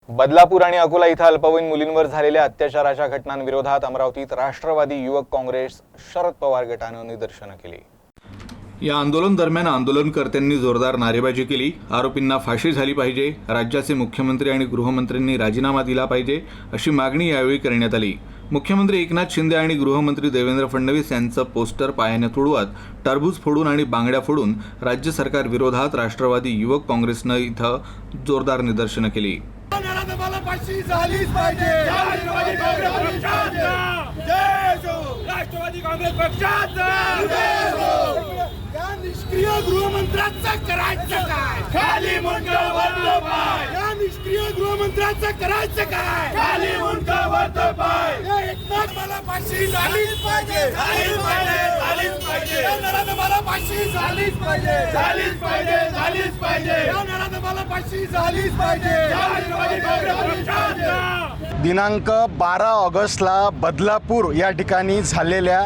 बदलापूर आणि अकोला इथं अल्पवयीन मुलींवर झालेल्या अत्याचाराच्या घटनांविरोधात अमरावतीत राष्ट्रवादी युवक काँग्रेस शरद पवार गटानं निदर्शनं केली। या आंदोलन दरम्यान आंदोलनकर्त्यांनी जोरदार नारेबाजी केली। आरोपींना फाशी झाली पाहिजे, राज्याचे मुख्यमंत्री आणि गृहमंत्र्यांनी राजीनामा दिला पाहिजे अशी मागणी यावेळी करण्यात आली। मुख्यमंत्री एकनाथ शिंदे आणि गृहमंत्री देवेंद्र फडणवीस यांचं पोस्टर पायाने तुडवत टरबूज फोडून आणि बांगड्या फोडून राज्य सरकार विरोधात राष्ट्रवादी युवक काँग्रेसनं इथं जोरदार निदर्शनं केली। राष्ट्रवादी काँग्रेस पक्षाचा निष्क्रिय गृहमंत्र्याचं करायचं काय? खाली मुंडका वरतो पाय। या निष्क्रिय गृहमंत्र्याचं करायचं काय? खाली मुंडका वरतो पाय। एकनाथ मला फाशी झालीच पाहिजे, झालीच पाहिजे, झालीच पाहिजे। या नराधमाला फाशी झालीच पाहिजे, झालीच पाहिजे, झालीच पाहिजे। या नराधमाला फाशी झालीच पाहिजे। राष्ट्रवादी काँग्रेस पक्षाचा दिनांक 12 ऑगस्टला बदलापूर या ठिकाणी झालेल्या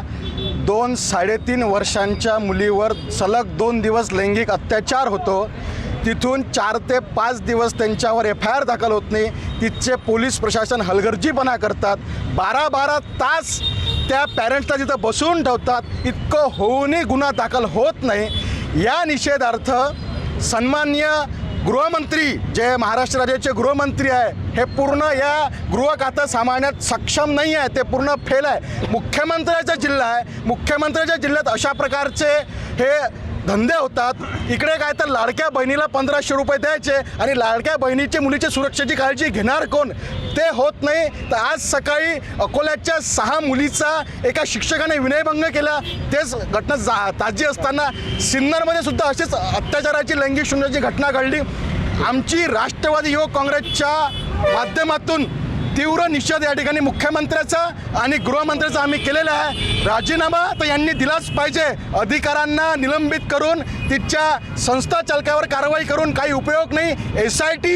2-3.5 वर्षांच्या मुलीवर सलग 2 दिवस लैंगिक अत्याचार होतो। तिथून 4 ते 5 दिवस त्यांच्यावर FIR दाखल होत नाही। तिथचे पोलीस प्रशासन हलगर्जीपणा करतात। 12-12 तास त्या पॅरेंट्सला तिथं बसवून ठेवतात। इतकं होऊनही गुन्हा दाखल होत नाही। या निषेधार्थ सन्माननीय गृहमंत्री जे महाराष्ट्र राज्याचे गृहमंत्री आहे हे पूर्ण या गृह खातं सांभाळण्यात सक्षम नाही आहे, ते पूर्ण फेल आहे। मुख्यमंत्र्याचा जिल्हा आहे, मुख्यमंत्र्याच्या जिल्ह्यात अशा प्रकारचे हे धंदे होतात। इकडे काय तर लाडक्या बहिणीला 1500 रुपये द्यायचे आणि लाडक्या बहिणीच्या मुलीच्या सुरक्षेची काळजी घेणार कोण, ते होत नाही। तर आज सकाळी अकोल्याच्या 6 मुलीचा एका शिक्षकाने विनयभंग केला। तेच घटना ताजी असताना सिन्नरमध्ये सुद्धा अशीच अत्याचाराची लैंगिक शोषणाची घटना घडली। आमची राष्ट्रवादी युवक काँग्रेसच्या माध्यमातून तीव्र निषेध या ठिकाणी मुख्यमंत्र्याचा आणि गृहमंत्र्याचा आम्ही केलेला आहे। राजीनामा तर यांनी दिलाच पाहिजे। अधिकाऱ्यांना निलंबित करून तिच्या संस्था चालकावर कारवाई करून काही उपयोग नाही। SIT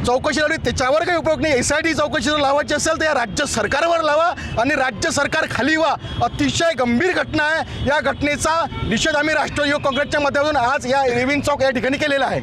चौकशी लावली त्याच्यावर काही उपयोग नाही। SIT चौकशी जर लावायची असेल तर या राज्य सरकारवर लावा आणि राज्य सरकार खाली व्हा। अतिशय गंभीर घटना आहे। या घटनेचा निषेध आम्ही राष्ट्रवादी युवक काँग्रेसच्या माध्यमातून आज या रेविन चौक या ठिकाणी केलेला आहे।